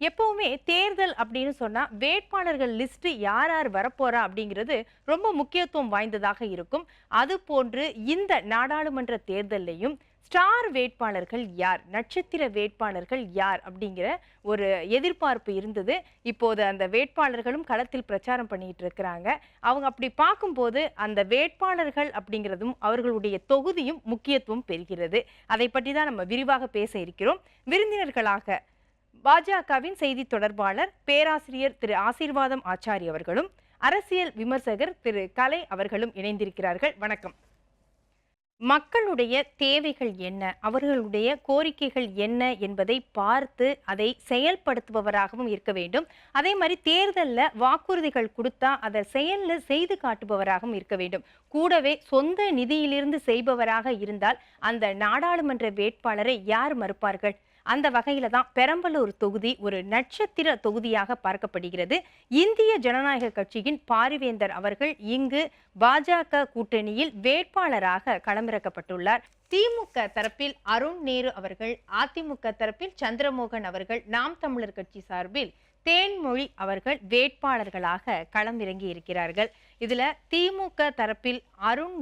எப்பவுமே தேர்தல் அப்படின்னு சொன்னா வேட்பாளர்கள் லிஸ்ட் யார் யார் வரப்போறா அப்படிங்கிறது ரொம்ப முக்கியத்துவம் வாய்ந்ததாக இருக்கும். அது போன்று இந்த நாடாளுமன்ற தேர்தல்லையும் ஸ்டார் வேட்பாளர்கள் யார், நட்சத்திர வேட்பாளர்கள் யார் அப்படிங்கிற ஒரு எதிர்பார்ப்பு இருந்தது. இப்போது அந்த வேட்பாளர்களும் களத்தில் பிரச்சாரம் பண்ணிட்டு இருக்கிறாங்க. அவங்க அப்படி பார்க்கும்போது அந்த வேட்பாளர்கள் அப்படிங்கிறதும் அவர்களுடைய தொகுதியும் முக்கியத்துவம் பெறுகிறது. அதை பற்றி தான் நம்ம விரிவாக பேச இருக்கிறோம். விருந்தினர்களாக பாஜகவின் செய்தி தொடர்பாளர் பேராசிரியர் திரு ஆசீர்வாதம் ஆச்சாரி அவர்களும், அரசியல் விமர்சகர் திரு கலை அவர்களும் இணைந்திருக்கிறார்கள். வணக்கம். மக்களுடைய தேவைகள் என்ன, அவர்களுடைய கோரிக்கைகள் என்ன என்பதை பார்த்து அதை செயல்படுத்துபவராகவும் இருக்க வேண்டும். அதே மாதிரி தேர்தலில் வாக்குறுதிகள் கொடுத்தா அதை செயலில் செய்து காட்டுபவராகவும் இருக்க வேண்டும். கூடவே சொந்த நிதியிலிருந்து செய்பவராக இருந்தால் அந்த நாடாளுமன்ற வேட்பாளரை யார் மறுப்பார்கள்? அந்த வகையில தான் பெரம்பலூர் தொகுதி ஒரு நட்சத்திர தொகுதியாக பார்க்கப்படுகிறது. இந்திய ஜனநாயக கட்சியின் பாரிவேந்தர் அவர்கள் இங்கு பாஜக கூட்டணியில் வேட்பாளராக களமிறக்கப்பட்டுள்ளார். திமுக தரப்பில் அருண் நேரு அவர்கள், அதிமுக தரப்பில் சந்திரமோகன் அவர்கள், நாம் தமிழர் கட்சி சார்பில் தேன்மொழி அவர்கள் வேட்பாளர்களாக களமிறங்கி இருக்கிறார்கள். இதுல திமுக தரப்பில் அருண்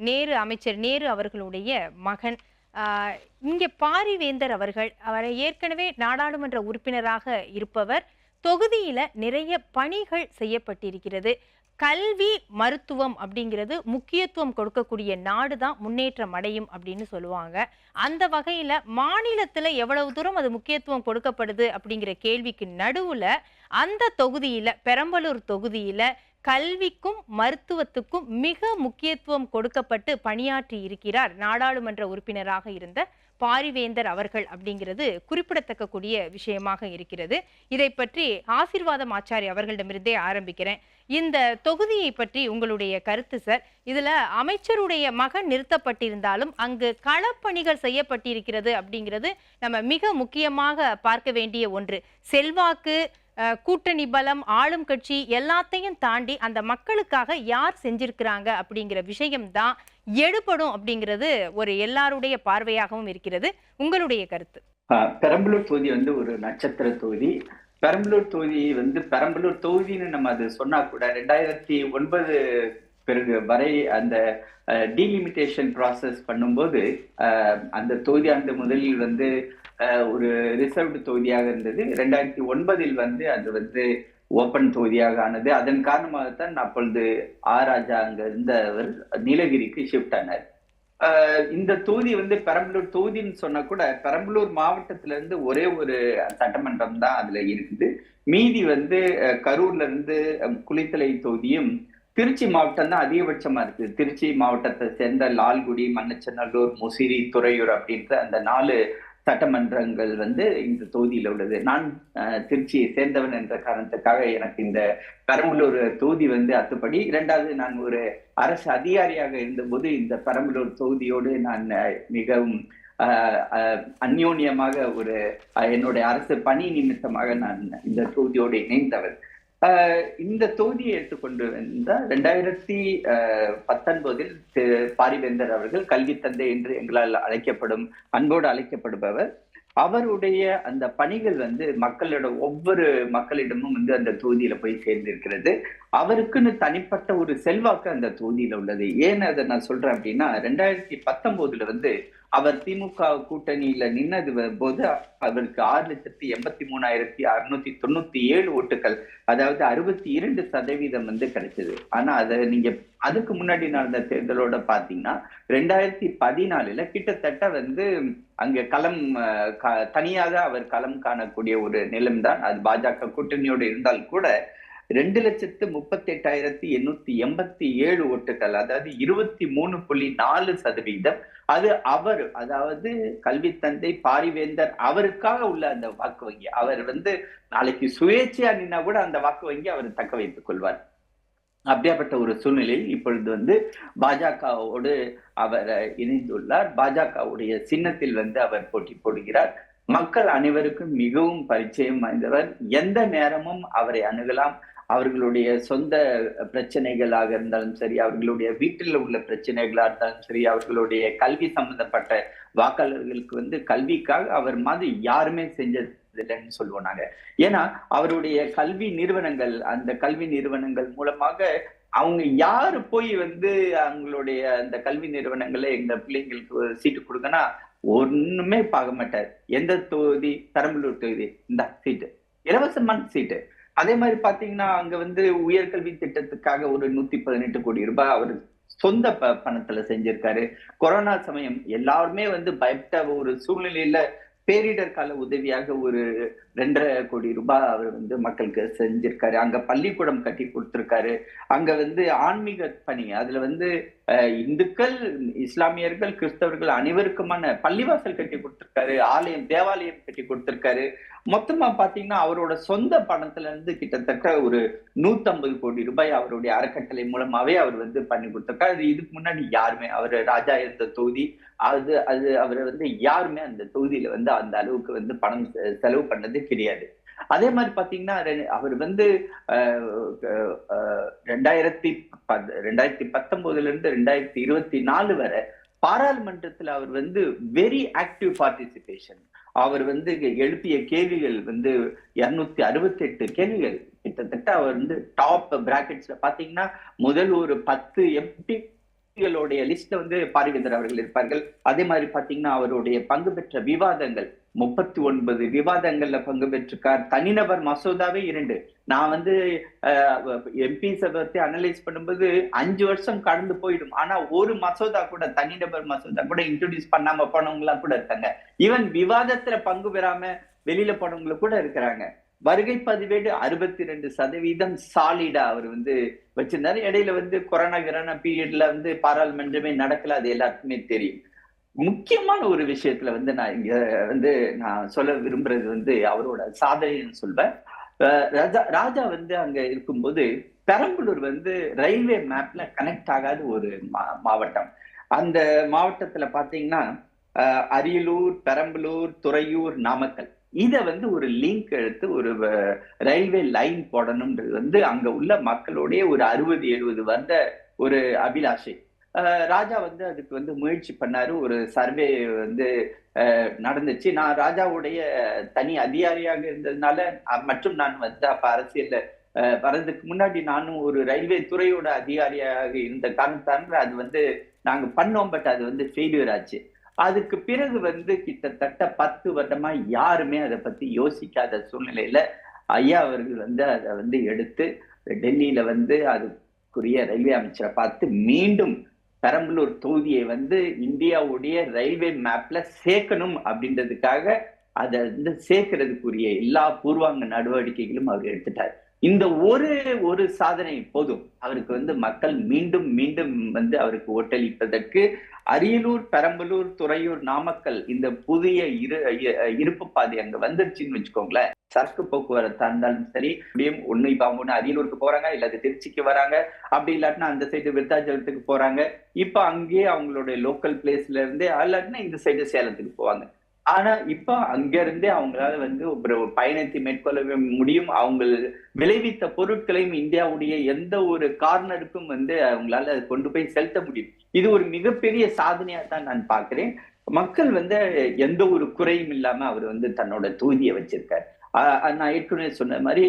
நேரு அமைச்சர் நேரு அவர்களுடைய மகன், இங்கே பாரிவேந்தர் அவரை ஏற்கனவே நாடாளுமன்ற உறுப்பினராக இருப்பவர். தொகுதியில நிறைய பணிகள் செய்யப்பட்டிருக்கிறது. கல்வி, மருத்துவம் அப்படிங்கிறது முக்கியத்துவம் கொடுக்கக்கூடிய நாடு தான் முன்னேற்றம் அடையும் அப்படின்னு சொல்லுவாங்க. அந்த வகையில மாநிலத்துல எவ்வளவு தூரம் அது முக்கியத்துவம் கொடுக்கப்படுது அப்படிங்கிற கேள்விக்கு நடுவுல அந்த தொகுதியில, பெரம்பலூர் தொகுதியில கல்விக்கும் மருத்துவத்துக்கும் மிக முக்கியத்துவம் கொடுக்கப்பட்டு பணியாற்றி இருக்கிறார் நாடாளுமன்ற உறுப்பினராக இருந்த பாரிவேந்தர் அவர்கள் அப்படிங்கிறது குறிப்பிடத்தக்கக்கூடிய விஷயமாக இருக்கிறது. இதை பற்றி ஆசீர்வாதம் ஆச்சாரி அவர்களிடமிருந்தே ஆரம்பிக்கிறேன். இந்த தொகுதியை பற்றி உங்களுடைய கருத்து சார். இதுல அமைச்சருடைய மகன் நிறுத்தப்பட்டிருந்தாலும் அங்கு களப்பணிகள் செய்யப்பட்டிருக்கிறது அப்படிங்கிறது நம்ம மிக முக்கியமாக பார்க்க வேண்டிய ஒன்று. செல்வாக்கு, கூட்டணி பலம், ஆளும் கட்சி எல்லாத்தையும் தாண்டி அந்த மக்களுக்காக யார் செஞ்சிருக்கிறாங்க அப்படிங்கிற விஷயம்தான் எடுபடும் அப்படிங்கிறது ஒரு எல்லாருடைய பார்வையாகவும் இருக்கிறது. உங்களுடைய கருத்து? பெரம்பலூர் தொகுதி ஒரு நட்சத்திர தொகுதி. பெரம்பலூர் தொகுதி பெரம்பலூர் தொகுதின்னு நம்ம அது சொன்னா கூட 2009 பிறகு வரை அந்த டீலிமிட்டேஷன் ப்ராசஸ் பண்ணும்போது அந்த தொகுதி முதலில் ஒரு ரிசர்வ்டு தொகுதியாக இருந்தது. 2009 அது ஓப்பன் தொகுதியாக ஆனது. அதன் காரணமாகத்தான் அப்பொழுது ராஜா அங்க இருந்தவர் நீலகிரிக்கு ஷிஃப்ட் ஆனார். இந்த தொகுதி பெரம்பலூர் தொகுதின்னு சொன்னா கூட பெரம்பலூர் மாவட்டத்துல இருந்து ஒரே ஒரு சட்டமன்றம் தான் அதுல இருக்குது. மீதி கரூர்ல இருந்து குளித்தலை தொகுதியும், திருச்சி மாவட்டம் தான் அதிகபட்சமா இருக்கு. திருச்சி மாவட்டத்தை சேர்ந்த லால்குடி, மண்ணச்சநல்லூர், முசிறி, துறையூர் அப்படின்ற அந்த 4 சட்டமன்றங்கள் இந்த தொகுதியில உள்ளது. நான் திருச்சியை சேர்ந்தவன் என்ற காரணத்துக்காக எனக்கு இந்த பெரம்பலூர் தொகுதி அத்துப்படி. இரண்டாவது, நான் ஒரு அரசு அதிகாரியாக இருந்தபோது இந்த பெரம்பலூர் தொகுதியோடு நான் மிகவும் அந்யோன்யமாக என்னுடைய அரசு பணி நிமித்தமாக நான் இந்த தொகுதியோடு இணைந்தவர். இந்த தொகுதியை எடுத்துக்கொண்டு வந்தால் 2019 பாரிவேந்தர் அவர்கள் கல்வி தந்தை என்று எங்களால் அன்போடு அழைக்கப்படுபவர். அவருடைய அந்த பணிகள் ஒவ்வொரு மக்களிடமும் அந்த தொகுதியில போய் சேர்ந்திருக்கிறது. அவருக்குன்னு தனிப்பட்ட ஒரு செல்வாக்கு அந்த தொகுதியில உள்ளது. ஏன்னு அதை நான் சொல்றேன் அப்படின்னா, 2019 அவர் திமுக கூட்டணியில நின்னது போது அவருக்கு 6,83,697 ஓட்டுகள், அதாவது 62% கிடைச்சது. ஆனா அதை நீங்க அதுக்கு முன்னாடி நடந்த தேர்தலோட பாத்தீங்கன்னா 2014 கிட்டத்தட்ட அங்க தனியாக அவர் களம் காணக்கூடிய ஒரு நிலைம்தான். அது பாஜக கூட்டணியோடு இருந்தால் கூட 2,38,887 ஓட்டுகள், அதாவது 23.4%. அது அதாவது கல்வி தந்தை பாரிவேந்தர் அவருக்காக உள்ள அந்த வாக்கு வங்கி. அவர் நாளைக்கு சுயேட்சையா நின்னா கூட அந்த வாக்கு வங்கி அவர் தக்க வைத்துக் கொள்வார். அப்படியாப்பட்ட ஒரு சூழ்நிலையில் இப்பொழுது பாஜகவோடு அவர் இணைந்துள்ளார். பாஜகவுடைய சின்னத்தில் அவர் போட்டி போடுகிறார். மக்கள் அனைவருக்கும் மிகவும் பரிச்சயம் வாய்ந்தவர். எந்த நேரமும் அவரை அணுகலாம். அவர்களுடைய சொந்த பிரச்சனைகளாக இருந்தாலும் சரி, அவர்களுடைய வீட்டில் உள்ள பிரச்சனைகளாக இருந்தாலும் சரி, அவர்களுடைய கல்வி சம்பந்தப்பட்ட வாக்காளர்களுக்கு கல்விக்காக அவர் மாதிரி யாருமே இல்லைன்னு சொல்லுவோம் நாங்க. ஏன்னா அவருடைய கல்வி நிறுவனங்கள், அந்த கல்வி நிறுவனங்கள் மூலமாக அவங்க யாரு போய் வந்து அவங்களுடைய அந்த கல்வி நிறுவனங்கள்ல எங்க பிள்ளைங்களுக்கு சீட்டு கொடுங்கன்னா ஒண்ணுமே பார்க்க மாட்டார். எந்த தொகுதி? பெரம்பலூர் தொகுதி, இந்த சீட்டு, இலவசமான சீட்டு. அதே மாதிரி பாத்தீங்கன்னா அங்க வந்து உயர்கல்வி திட்டத்துக்காக ஒரு 118 கோடி ரூபாய் அவர் சொந்த பணத்துல செஞ்சிருக்காரு. கொரோனா சமயம் எல்லாருமே வந்து பயப்பட்ட ஒரு சூழ்நிலையில பேரிடர் கால உதவியாக ஒரு 2.5 கோடி ரூபாய் அவர் வந்து மக்களுக்கு செஞ்சிருக்காரு. அங்க பள்ளிக்கூடம் கட்டி கொடுத்திருக்காரு. அங்க வந்து ஆன்மீக பணி, அதுல வந்து இந்துக்கள், இஸ்லாமியர்கள், கிறிஸ்தவர்கள் அனைவருக்குமான பள்ளிவாசல் கட்டி கொடுத்திருக்காரு, ஆலயம், தேவாலயம் கட்டி கொடுத்திருக்காரு. மொத்தமா பாத்தீங்கன்னா அவரோட சொந்த பணத்துல இருந்து கிட்டத்தட்ட ஒரு 150 கோடி ரூபாய் அவருடைய அறக்கட்டளை மூலமாவே அவர் வந்து பண்ணி கொடுத்திருக்காரு. அது இதுக்கு முன்னாடி யாருமே, அவர் ராஜா இருந்த தொகுதி, அது அது அவர் வந்து யாருமே அந்த தொகுதியில வந்து அந்த அளவுக்கு வந்து பணம் செலவு பண்ணது கிடையாது. அதே மாதிரி பாத்தீங்கன்னா அவர் வந்து 2019 இருந்து 2024 வரை பாராளுமன்றத்துல அவர் வந்து வெரி ஆக்டிவ் பார்ட்டிசிபேஷன். அவர் வந்து எழுப்பிய கேள்விகள் வந்து 268 கேள்விகள், கிட்டத்தட்ட அவர் வந்து டாப் பிராக்கெட்ஸ்ல பாத்தீங்கன்னா முதல் ஒரு 10 எம்பிகளுடைய லிஸ்ட்ல வந்து பாரிவேந்தர் அவர்கள் இருப்பார்கள். அதே மாதிரி பாத்தீங்கன்னா அவருடைய பங்கு பெற்ற விவாதங்கள் 39 விவாதங்கள்ல பங்கு பெற்றிருக்கார். தனிநபர் மசோதாவே 2. நான் வந்து எம்பிஸை பத்தி அனலைஸ் பண்ணும்போது 5 வருஷம் கடந்து போயிடும். ஆனா ஒரு மசோதா கூட, தனிநபர் மசோதா கூட இன்ட்ரோடியூஸ் பண்ணாம போனவங்க எல்லாம் கூட இருக்காங்க. ஈவன் விவாதத்துல பங்கு பெறாம வெளியில போனவங்க கூட இருக்கிறாங்க. வருகை பதிவேடு 62% சாலிடா அவர் வந்து வச்சிருந்தாரு. இடையில வந்து கொரோனா பீரியட்ல வந்து பாராளுமன்றமே நடக்கல, அது எல்லாருக்குமே தெரியும். முக்கியமான ஒரு விஷயத்துல வந்து நான் இங்க வந்து நான் சொல்ல விரும்புறது வந்து அவரோட சாதனைன்னு சொல்வேன். ராஜா வந்து அங்க இருக்கும்போது பெரம்பலூர் வந்து ரயில்வே மேப்ல கனெக்ட் ஆகாத ஒரு மாவட்டம். அந்த மாவட்டத்துல பாத்தீங்கன்னா அரியலூர், பெரம்பலூர், துறையூர், நாமக்கல், இத வந்து ஒரு லிங்க் எடுத்து ஒரு ரயில்வே லைன் போடணும்ன்றது வந்து அங்க உள்ள மக்களுடைய ஒரு 60-70 வருட ஒரு அபிலாஷை. ராஜா வந்து அதுக்கு வந்து முயற்சி பண்ணாரு. ஒரு சர்வே வந்து நடந்துச்சு. நான் ராஜாவுடைய தனி அதிகாரியாக இருந்ததுனால மற்றும் நான் வந்து அப்ப அரசியல்ல வர்றதுக்கு முன்னாடி நானும் ஒரு ரயில்வே துறையோட அதிகாரியாக இருந்த காரணத்தால அது வந்து நாங்க பண்ணோம். பட் அது வந்து ஃபெயிலியர் ஆச்சு. அதுக்கு பிறகு வந்து கிட்டத்தட்ட 10 வருடமா யாருமே அதை பத்தி யோசிக்காத சூழ்நிலையில ஐயா அவர்கள் வந்து அதை வந்து எடுத்து டெல்லியில வந்து அதுக்குரிய ரயில்வே அமைச்சரை பார்த்து மீண்டும் பெரம்பலூர் தொகுதியை வந்து இந்தியாவுடைய ரயில்வே மேப்ல சேர்க்கணும் அப்படின்றதுக்காக அதை வந்து சேர்க்கிறதுக்குரிய எல்லா பூர்வாங்க நடவடிக்கைகளும் அவர் எடுத்துட்டார். இந்த ஒரு சாதனை போதும் அவருக்கு வந்து மக்கள் மீண்டும் மீண்டும் வந்து அவருக்கு ஓட்டளிப்பதற்கு. அரியலூர், பெரம்பலூர், துறையூர், நாமக்கல் இந்த புதிய இருப்பு பாதை அங்க வந்துருச்சுன்னு வச்சுக்கோங்களேன். சரக்கு போக்குவரத்தா இருந்தாலும் சரி, ஒண்ணு இப்ப அவங்க அரியலூருக்கு போறாங்க, இல்லாத திருச்சிக்கு வராங்க, அப்படி இல்லாட்டினா அந்த சைடு விருத்தாச்சலத்துக்கு போறாங்க. இப்ப அங்கேயே அவங்களுடைய லோக்கல் பிளேஸ்ல இருந்தே இல்லாட்டினா இந்த சைடு சேலத்துக்கு போவாங்க. ஆனா இப்ப அங்க இருந்தே அவங்களால வந்து ஒரு பயணத்தை மேற்கொள்ள முடியும். அவங்க விளைவித்த பொருட்களையும் இந்தியாவுடைய எந்த ஒரு கார்னருக்கும் வந்து அவங்களால கொண்டு போய் செலுத்த முடியும். இது ஒரு மிகப்பெரிய சாதனையா தான் நான் பாக்குறேன். மக்கள் வந்து எந்த ஒரு குறையும் இல்லாம அவர் வந்து தன்னோட தொகுதியை வச்சிருக்காரு. நான் ஏற்கனவே சொன்ன மாதிரி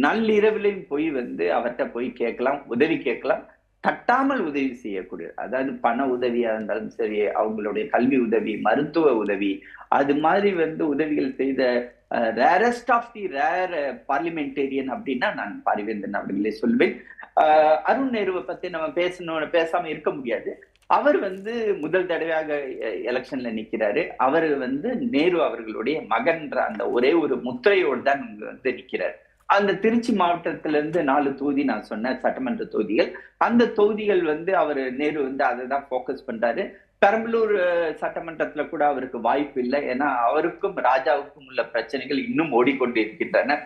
நள்ளிரவிலையும் போய் வந்து அவர்கிட்ட போய் கேட்கலாம், உதவி கேட்கலாம். தட்டாமல் உதவி செய்யக்கூடிய, அதாவது பண உதவியா இருந்தாலும் சரி, அவங்களுடைய கல்வி உதவி, மருத்துவ உதவி, அது மாதிரி வந்து உதவிகள் செய்த rarest of the rare parliamentarian அப்படின்னா நான் பாரிவேந்தன் அவர்களே சொல்வேன். அருண் நேருவை பத்தி நம்ம பேசாம இருக்க முடியாது. அவர் வந்து முதல் தடவையாக எலெக்ஷன்ல நிக்கிறாரு. அவர் வந்து நேரு அவர்களுடைய மகன்ற அந்த ஒரே ஒரு முத்திரையோடு தான் வந்து நிக்கிறார். அந்த திருச்சி மாவட்டத்துல இருந்து 4 தொகுதி நான் சொன்ன சட்டமன்ற தொகுதிகள், அந்த தொகுதிகள் வந்து அவர் நேரு வந்து அதை தான் போக்கஸ் பண்றாரு. பெரம்பலூர் சட்டமன்றத்துல கூட அவருக்கு வாய்ப்பு இல்லை. ஏன்னா அவருக்கும் ராஜாவுக்கும் உள்ள பிரச்சனைகள் இன்னும் ஓடிக்கொண்டு இருக்கின்றன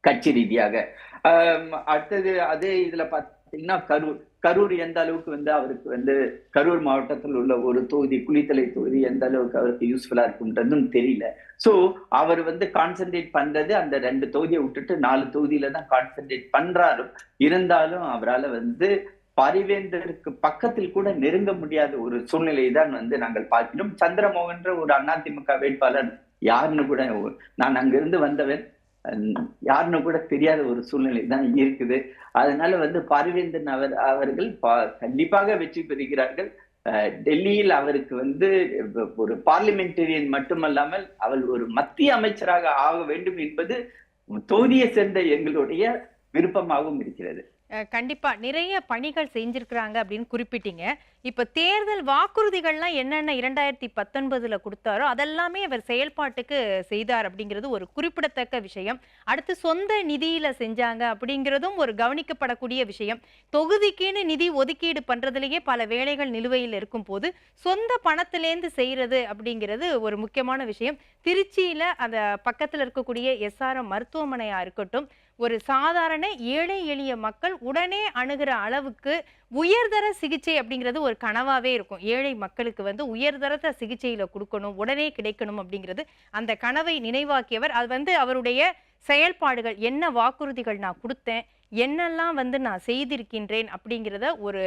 கட்சி ரீதியாக. அடுத்தது அதே இதுல பாத்தீங்கன்னா கரூர் எந்த அளவுக்கு வந்து அவருக்கு வந்து கரூர் மாவட்டத்தில் உள்ள ஒரு தொகுதி, குளித்தலை தொகுதி எந்த அளவுக்கு அவருக்கு யூஸ்ஃபுல்லா இருக்குன்றதும் தெரியல. சோ அவர் வந்து கான்சென்ட்ரேட் பண்றது அந்த 2 தொகுதியை விட்டுட்டு 4 தொகுதியில தான் கான்சென்ட்ரேட் பண்றாரு. இருந்தாலும் அவரால் வந்து பாரிவேந்தருக்கு பக்கத்தில் கூட நெருங்க முடியாத ஒரு சூழ்நிலை தான் வந்து நாங்கள் பார்க்கிறோம். சந்திரமோகன்ற ஒரு அதிமுக வேட்பாளர் யாருன்னு கூட நான் அங்கிருந்து வந்தவன், யாருன்னு கூட தெரியாத ஒரு சூழ்நிலை தான் இருக்குது. அதனால பாரிவேந்தன் அவர்கள் கண்டிப்பாக வெற்றி பெறுகிறார்கள். டெல்லியில் அவருக்கு ஒரு பார்லிமெண்டேரியன் மட்டுமல்லாமல் அவர் ஒரு மத்திய அமைச்சராக ஆக வேண்டும் என்பது தொகுதியை சேர்ந்த எங்களுடைய விருப்பமாகவும் இருக்கிறது. கண்டிப்பா நிறைய பணிகள் செஞ்சிருக்கிறாங்க அப்படின்னு குறிப்பிட்டீங்க. இப்ப தேர்தல் வாக்குறுதிகள்லாம் என்னென்ன 2019ல கொடுத்தாரோ அதெல்லாமே அவர் செயல்பாட்டுக்கு செய்தார் அப்படிங்கிறது ஒரு குறிப்பிடத்தக்க விஷயம். அடுத்து சொந்த நிதியில செஞ்சாங்க அப்படிங்கிறதும் ஒரு கவனிக்கப்படக்கூடிய விஷயம். தொகுதிக்குன்னு நிதி ஒதுக்கீடு பண்றதுலயே பல வேலைகள் நிலுவையில் இருக்கும் போது சொந்த பணத்திலேந்து செய்யறது அப்படிங்கிறது ஒரு முக்கியமான விஷயம். திருச்சியில அந்த பக்கத்துல இருக்கக்கூடிய எஸ்ஆர்எம் மருத்துவமனையா இருக்கட்டும், ஒரு சாதாரண ஏழை எளிய மக்கள் உடனே அணுகிற அளவுக்கு உயர்தர சிகிச்சை அப்படிங்கிறது ஒரு கனவாவே இருக்கும். ஏழை மக்களுக்கு உயர்தர சிகிச்சையில கொடுக்கணும், உடனே கிடைக்கணும் அப்படிங்கிறது அந்த கனவை நினைவாக்கியவர். அது அவருடைய செயல்பாடுகள், என்ன வாக்குறுதிகள் நான் கொடுத்தேன், என்னெல்லாம் நான் செய்திருக்கின்றேன் அப்படிங்கிறத ஒரு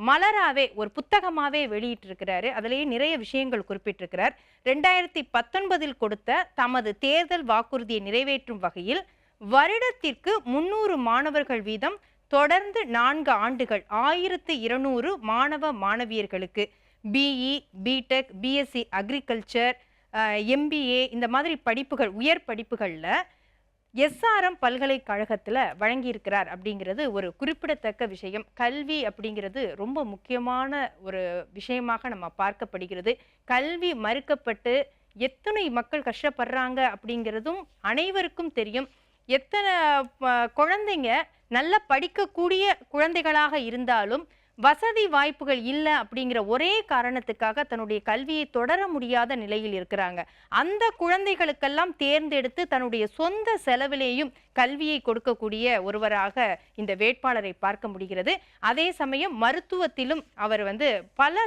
மலராவே ஒரு புத்தகமாவே வெளியிட்டு இருக்கிறாரு. அதுலேயே நிறைய விஷயங்கள் குறிப்பிட்டிருக்கிறார். 2019 கொடுத்த தமது தேர்தல் வாக்குறுதியை நிறைவேற்றும் வகையில் வருடத்திற்கு 300 மாணவர்கள் வீதம் தொடர்ந்து 4 ஆண்டுகள் 1200 மாணவ மாணவியர்களுக்கு BE, BTech, BSc agriculture, MBA இந்த மாதிரி படிப்புகள், உயர் படிப்புகளில் எஸ்ஆர்எம் பல்கலைக்கழகத்தில் வழங்கியிருக்கிறார் அப்படிங்கிறது ஒரு குறிப்பிடத்தக்க விஷயம். கல்வி அப்படிங்கிறது ரொம்ப முக்கியமான ஒரு விஷயமாக நம்ம பார்க்கப்படுகிறது. கல்வி மறுக்கப்பட்டு எத்தனை மக்கள் கஷ்டப்படுறாங்க அப்படிங்கிறதும் அனைவருக்கும் தெரியும். எத்தனை குழந்தைங்க நல்லா படிக்கக்கூடிய குழந்தைகளாக இருந்தாலும் வசதி வாய்ப்புகள் இல்லை அப்படிங்கிற ஒரே காரணத்துக்காக தன்னுடைய கல்வியை தொடர முடியாத நிலையில் இருக்கிறாங்க. அந்த குழந்தைகளுக்கெல்லாம் தேர்ந்தெடுத்து தன்னுடைய சொந்த செலவிலேயும் கல்வியை கொடுக்கக்கூடிய ஒருவராக இந்த வேட்பாளரை பார்க்க முடிகிறது. அதே சமயம் மருத்துவத்திலும் அவர் பல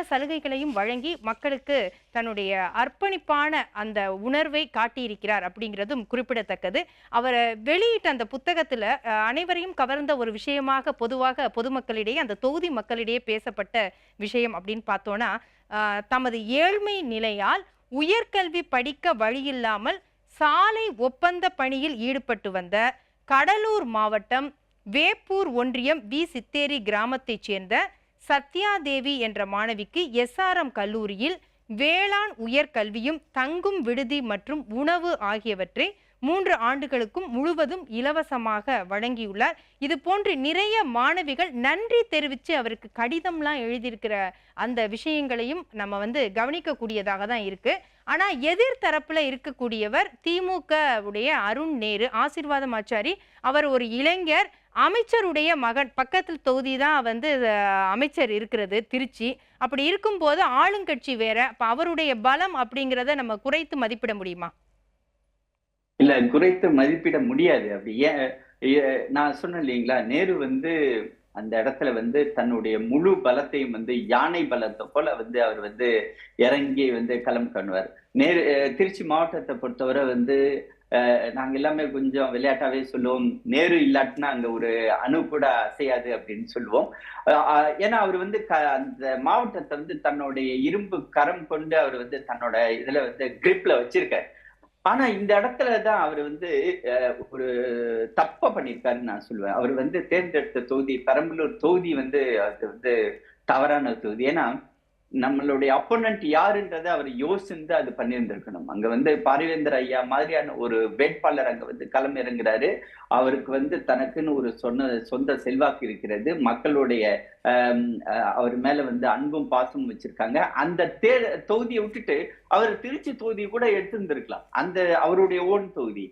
சலுகைகளையும் வழங்கி மக்களுக்கு தன்னுடைய அர்ப்பணிப்பான அந்த உணர்வை காட்டியிருக்கிறார் அப்படிங்கிறதும் குறிப்பிடத்தக்கது. அவர் வெளியிட்ட அந்த புத்தகத்தில் அனைவரையும் கவர்ந்த ஒரு விஷயமாக பொதுவாக பொதுமக்களிடையே, அந்த தொகுதி மக்களிடையே பேசப்பட்ட விஷயம் அப்படின்னு பார்த்தோன்னா, தமது ஏழ்மை நிலையால் உயர்கல்வி படிக்க வழியில்லாமல் சாலை ஒப்பந்த பணியில் ஈடுபட்டு வந்த கடலூர் மாவட்டம் வேப்பூர் ஒன்றியம் வி சித்தேரி கிராமத்தைச் சேர்ந்த சத்யாதேவி என்ற மாணவிக்கு எஸ்ஆர்எம் கல்லூரியில் வேளாண் உயர்கல்வியும் தங்கும் விடுதி மற்றும் உணவு ஆகியவற்றை 3 ஆண்டுகளுக்கும் முழுவதும் இலவசமாக வழங்கியுள்ளார். இது போன்று நிறைய மாணவிகள் நன்றி தெரிவித்து அவருக்கு கடிதம்லாம் எழுதியிருக்கிற அந்த விஷயங்களையும் நம்ம கவனிக்கக்கூடியதாக தான் இருக்கு. ஆனா எதிர்த்தரப்புல இருக்கக்கூடியவர் திமுக உடைய அருண் நேரு, ஆசீர்வாதம் ஆச்சாரி. அவர் ஒரு இளைஞர், அமைச்சருடைய மகன். பக்கத்தில் தொகுதி தான் அமைச்சர் இருக்கிறது திருச்சி. அப்படி இருக்கும்போது ஆளுங்கட்சி வேற. அப்ப அவருடைய பலம் அப்படிங்கிறத நம்ம குறைத்து மதிப்பிட முடியுமா? இல்ல, குறைத்து மதிப்பிட முடியாது. அப்படி நான் சொன்னேன் இல்லைங்களா, நேரு அந்த இடத்துல தன்னுடைய முழு பலத்தையும் யானை பலத்தை போல அவர் இறங்கி களம் காணுவார். நேரு திருச்சி மாவட்டத்தை பொறுத்தவரை நாங்க எல்லாமே கொஞ்சம் விளையாட்டாவே சொல்லுவோம், நேரு இல்லாட்டினா அங்க ஒரு அணு கூட அசையாது அப்படின்னு சொல்லுவோம். ஏன்னா அவர் அந்த மாவட்டத்தை தன்னுடைய இரும்பு கரம் கொண்டு அவர் தன்னோட இதுல கிரிப்ல வச்சிருக்காரு. ஆனா இந்த இடத்துலதான் அவர் ஒரு தப்ப பண்ணிருக்காருன்னு நான் சொல்லுவேன். அவர் தேர்ந்தெடுத்த தொகுதி பெரம்பலூர் தொகுதி அது தவறான தொகுதி. ஏன்னா நம்மளுடைய அப்போனன்ட் யாருன்றதை அவர் யோசிந்து அது பண்ணியிருந்திருக்கணும். அங்க பாரிவேந்தர் ஐயா மாதிரியான ஒரு வேட்பாளர் அங்க களம் இறங்குறாரு. அவருக்கு தனக்குன்னு ஒரு சொந்த செல்வாக்கு இருக்கிறது. மக்களுடைய அவர் மேல அன்பும் பாசமும் வச்சிருக்காங்க. அந்த தொகுதியை விட்டுட்டு அவர் திருச்சி தொகுதி கூட எடுத்திருந்திருக்கலாம். அந்த அவருடைய ஓன் தொகுதி.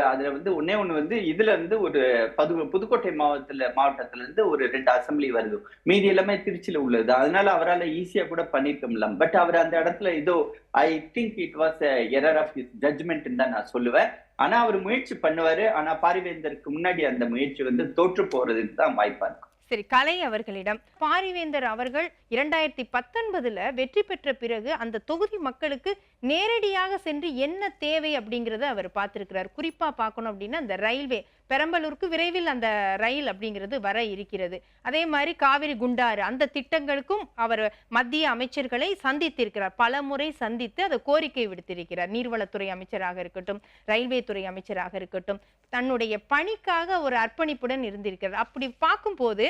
அதுல ஒன்னே ஒண்ணு இதுல ஒரு புதுக்கோட்டை மாவட்டத்துல இருந்து ஒரு 2 அசம்பிளி வருது. மீதி எல்லாமே திருச்சியில உள்ளது. அதனால அவரால் ஈஸியா கூட பண்ணிருக்கலாம். பட் அவர் அந்த இடத்துல ஏதோ I think it was error of his judgment தான் நான் சொல்லுவேன். ஆனா அவர் முயற்சி பண்ணுவாரு. ஆனா பாரிவேந்தருக்கு முன்னாடி அந்த முயற்சி தோற்று போறதுக்கு தான் வாய்ப்பா இருக்கும். சரி, கலை அவர்களிடம், பாரிவேந்தர் அவர்கள் 2019ல வெற்றி பெற்ற பிறகு அந்த தொகுதி மக்களுக்கு நேரடியாக சென்று என்ன தேவை அப்படிங்கிறத அவர் பார்த்திருக்கிறார். குறிப்பா பார்க்கணும் அப்படின்னா, அந்த ரயில்வே பெரம்பலூருக்கு விரைவில் அந்த ரயில் அப்படிங்கிறது வர இருக்கிறது. அதே மாதிரி காவிரி குண்டாறு அந்த திட்டங்களுக்கும் அவர் மத்திய அமைச்சர்களை சந்தித்திருக்கிறார். பலமுறை சந்தித்து அதை கோரிக்கை விடுத்திருக்கிறார். நீர்வளத்துறை அமைச்சராக இருக்கட்டும், ரயில்வே துறை அமைச்சராக இருக்கட்டும், தன்னுடைய பணிக்காக ஒரு அர்ப்பணிப்புடன் இருந்திருக்கிறார். அப்படி பார்க்கும்போது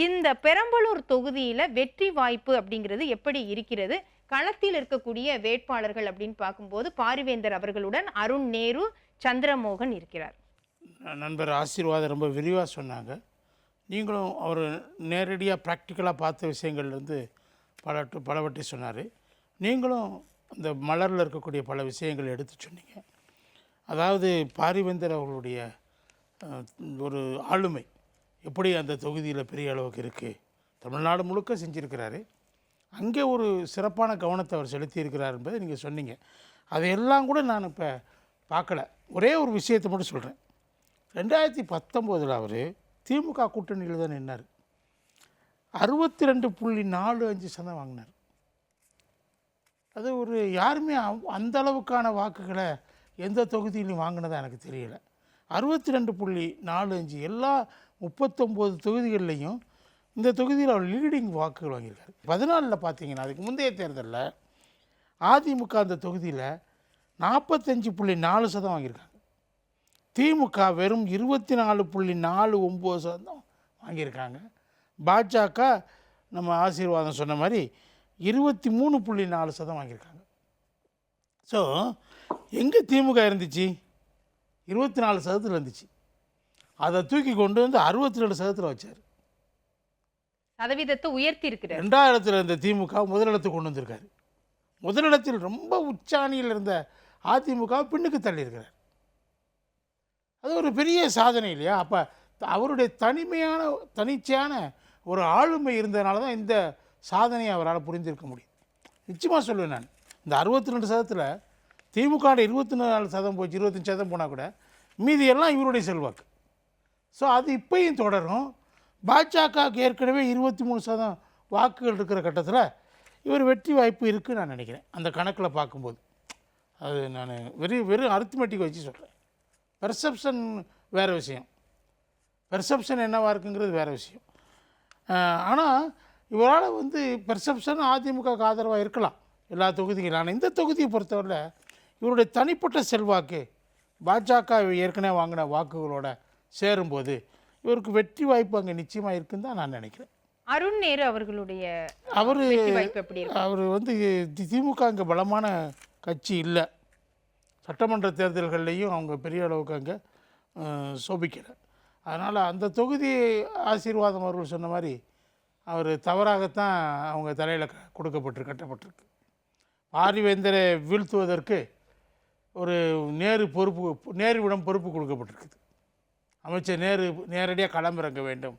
இந்த பெரம்பலூர் தொகுதியில வெற்றி வாய்ப்பு அப்படிங்கிறது எப்படி இருக்கிறது? களத்தில் இருக்கக்கூடிய வேட்பாளர்கள் அப்படின்னு பார்க்கும்போது பாரிவேந்தர் அவர்களுடன் அருண் நேரு, சந்திரமோகன் இருக்கிறார். நண்பர் ஆசீர்வாதம் ரொம்ப விரிவாக சொன்னாங்க. நீங்களும் அவர் நேரடியாக ப்ராக்டிக்கலாக பார்த்த விஷயங்கள்லேருந்து பலவற்றை சொன்னார். நீங்களும் அந்த மலரில் இருக்கக்கூடிய பல விஷயங்களை எடுத்து சொன்னீங்க. அதாவது பாரிவேந்தர் அவர்களுடைய ஒரு ஆளுமை எப்படி அந்த தொகுதியில் பெரிய அளவுக்கு இருக்குது, தமிழ்நாடு முழுக்க செஞ்சுருக்கிறாரு. அங்கே ஒரு சிறப்பான கவனத்தை அவர் செலுத்தியிருக்கிறார் என்பதை நீங்கள் சொன்னீங்க. அதையெல்லாம் கூட நான் இப்போ பார்க்கல. ஒரே ஒரு விஷயத்தை மட்டும் சொல்கிறேன். 2019 அவர் திமுக கூட்டணியில் தான் நின்னார். 62.45% வாங்கினார். அது ஒரு யாருமே அந்த அளவுக்கான வாக்குகளை எந்த தொகுதியிலையும் வாங்கினதா எனக்கு தெரியல. 62.45 எல்லா 39 தொகுதிகள்லையும் இந்த தொகுதியில் அவர் லீடிங் வாக்குகள் வாங்கியிருக்காரு. 14 பார்த்தீங்கன்னா அதுக்கு முந்தைய தேர்தலில் அதிமுக அந்த தொகுதியில் 45.4% வாங்கியிருக்காங்க. திமுக வெறும் 24.49% வாங்கியிருக்காங்க. பாஜக நம்ம ஆசீர்வாதம் சொன்ன மாதிரி 23.4% வாங்கியிருக்காங்க. ஸோ எங்கே திமுக இருந்துச்சு? 24% இருந்துச்சு. அதை தூக்கி கொண்டு வந்து 62% வச்சார். சதவீதத்தை உயர்த்தி இருக்கிறார். 2,000 இருந்த திமுக முதலிடத்துக்கு கொண்டு வந்திருக்காரு. முதலிடத்தில் ரொம்ப உச்சாணியில் இருந்த அதிமுக பின்னுக்கு தள்ளியிருக்கிறார். அது ஒரு பெரிய சாதனை இல்லையா? அப்போ அவருடைய தனிச்சையான ஒரு ஆளுமை இருந்ததுனால தான் இந்த சாதனையை அவரால் புரிந்திருக்க முடியும். நிச்சயமாக சொல்லுவேன் நான். இந்த 62%த்தில் திமுக 24% போச்சு, 25% போனால் கூட மீதி எல்லாம் இவருடைய செல்வாக்கு. ஸோ அது இப்பயும் தொடரும். பாஜகவுக்கு ஏற்கனவே 23% வாக்குகள் இருக்கிற கட்டத்தில் இவர் வெற்றி வாய்ப்பு இருக்குதுன்னு நான் நினைக்கிறேன். அந்த கணக்கில் பார்க்கும்போது அது நான் வெறும் அரித்மெட்டிக் வச்சு சொல்கிறேன். பெர்செப்ஷன் வேறு விஷயம், பெர்செப்ஷன் என்னவாக இருக்குங்கிறது வேறு விஷயம். ஆனால் இவரால் பெர்செப்ஷன் அதிமுகவுக்கு ஆதரவாக இருக்கலாம் எல்லா தொகுதிகளும். ஆனால் இந்த தொகுதியை பொறுத்தவரை இவருடைய தனிப்பட்ட செல்வாக்கு பாஜக ஏற்கனவே வாங்கின வாக்குகளோட சேரும்போது இவருக்கு வெற்றி வாய்ப்பு அங்கே நிச்சயமாக இருக்குன்னு தான் நான் நினைக்கிறேன். அருண் நேரு அவர்களுடைய அவர் திமுக அங்கே பலமான கட்சி இல்லை. சட்டமன்ற தேர்தல்கள்லேயும் அவங்க பெரிய அளவுக்கு அங்கே சோபிக்கலை. அதனால் அந்த தொகுதி ஆசீர்வாதம் அவர்கள் சொன்ன மாதிரி அவர் தவறாகத்தான் அவங்க தலையில் கட்டப்பட்டிருக்கு. பாரிவேந்தரை வீழ்த்துவதற்கு ஒரு நேருவிடம் பொறுப்பு கொடுக்கப்பட்டிருக்குது. அமைச்சர் நேரடியாக களமிறங்க வேண்டும்,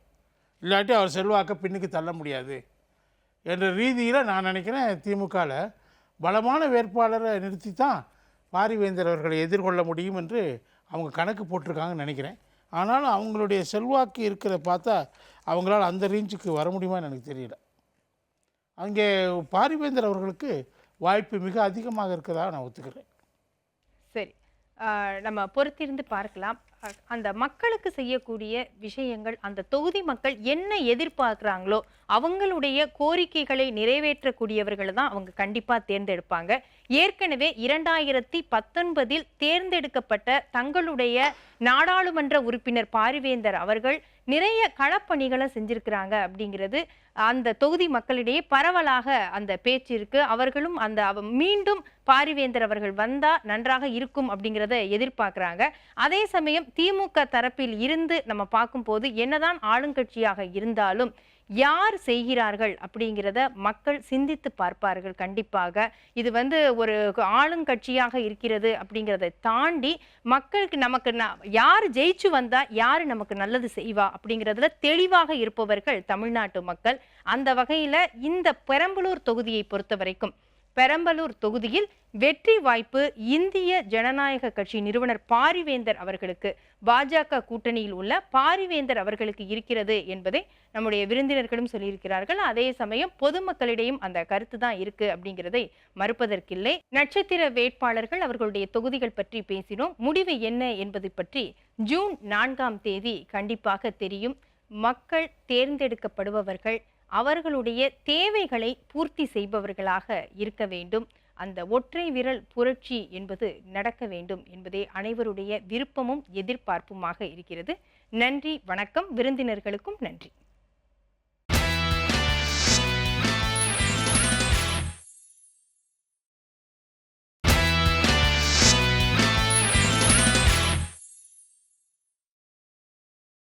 இல்லாட்டி அவர் செல்வாக்க பின்னுக்கு தள்ள முடியாது என்ற ரீதியில் நான் நினைக்கிறேன் திமுகவில் பலமான வேட்பாளரை நிறுத்தி தான் பாரிவேந்தர் அவர்களை எதிர்கொள்ள முடியும் என்று அவங்க கணக்கு போட்டிருக்காங்கன்னு நினைக்கிறேன். ஆனாலும் அவங்களுடைய செல்வாக்கு இருக்கிற பார்த்தா அவங்களால் அந்த ரேஞ்சுக்கு வர முடியுமான்னு எனக்கு தெரியல. அங்கே பாரிவேந்தர் அவர்களுக்கு வாய்ப்பு மிக அதிகமாக இருக்கிறதாக நான் ஒத்துக்கிறேன். சரி, நம்ம பொறுத்திருந்து பார்க்கலாம். அந்த மக்களுக்கு செய்யக்கூடிய விஷயங்கள், அந்த தொகுதி மக்கள் என்ன எதிர்பார்க்குறாங்களோ அவங்களுடைய கோரிக்கைகளை நிறைவேற்றக்கூடியவர்களை தான் அவங்க கண்டிப்பாக தேர்ந்தெடுப்பாங்க. ஏற்கனவே 2019 தேர்ந்தெடுக்கப்பட்ட தங்களுடைய நாடாளுமன்ற உறுப்பினர் பாரிவேந்தர் அவர்கள் நிறைய களப்பணிகளை செஞ்சிருக்கிறாங்க அப்படிங்கிறது அந்த தொகுதி மக்களிடையே பரவலாக அந்த பேச்சு இருக்கு. அவர்களும் மீண்டும் பாரிவேந்தர் அவர்கள் வந்தா நன்றாக இருக்கும் அப்படிங்கிறத எதிர்பார்க்குறாங்க. அதே சமயம் திமுக தரப்பில் இருந்து நம்ம பார்க்கும்போது என்னதான் ஆளுங்கட்சியாக இருந்தாலும் யார் செய்கிறார்கள் அப்படிங்கிறத மக்கள் சிந்தித்து பார்ப்பார்கள். கண்டிப்பாக இது ஒரு ஆளுங்கட்சியாக இருக்கிறது அப்படிங்கிறத தாண்டி மக்களுக்கு நமக்கு யார் ஜெயிச்சு வந்தா யாரு நமக்கு நல்லது செய்வா அப்படிங்கிறதுல தெளிவாக இருப்பவர்கள் தமிழ்நாட்டு மக்கள். அந்த வகையில இந்த பெரம்பலூர் தொகுதியை பொறுத்த வரைக்கும் பெரம்பலூர் தொகுதியில் வெற்றி வாய்ப்பு இந்திய ஜனநாயக கட்சி நிறுவனர் பாரிவேந்தர் அவர்களுக்கு, பாஜக கூட்டணியில் உள்ள பாரிவேந்தர் அவர்களுக்கு இருக்கிறது என்பதை நம்முடைய விருந்தினர்களும் சொல்லியிருக்கிறார்கள். அதே சமயம் பொதுமக்களிடையும் அந்த கருத்து தான் இருக்கு அப்படிங்கிறதை மறுப்பதற்கில்லை. நட்சத்திர வேட்பாளர்கள் அவர்களுடைய தொகுதிகள் பற்றி பேசினோம். முடிவு என்ன என்பது பற்றி ஜூன் 4ஆம் தேதி கண்டிப்பாக தெரியும். மக்கள் தேர்ந்தெடுக்கப்படுபவர்கள் அவர்களுடைய தேவைகளை பூர்த்தி செய்பவர்களாக இருக்க வேண்டும். அந்த ஒற்றை விரல் புரட்சி என்பது நடக்க வேண்டும் என்பதே அனைவருடைய விருப்பமும் எதிர்பார்ப்புமாக இருக்கிறது. நன்றி, வணக்கம். விருந்தினர்களுக்கும் நன்றி.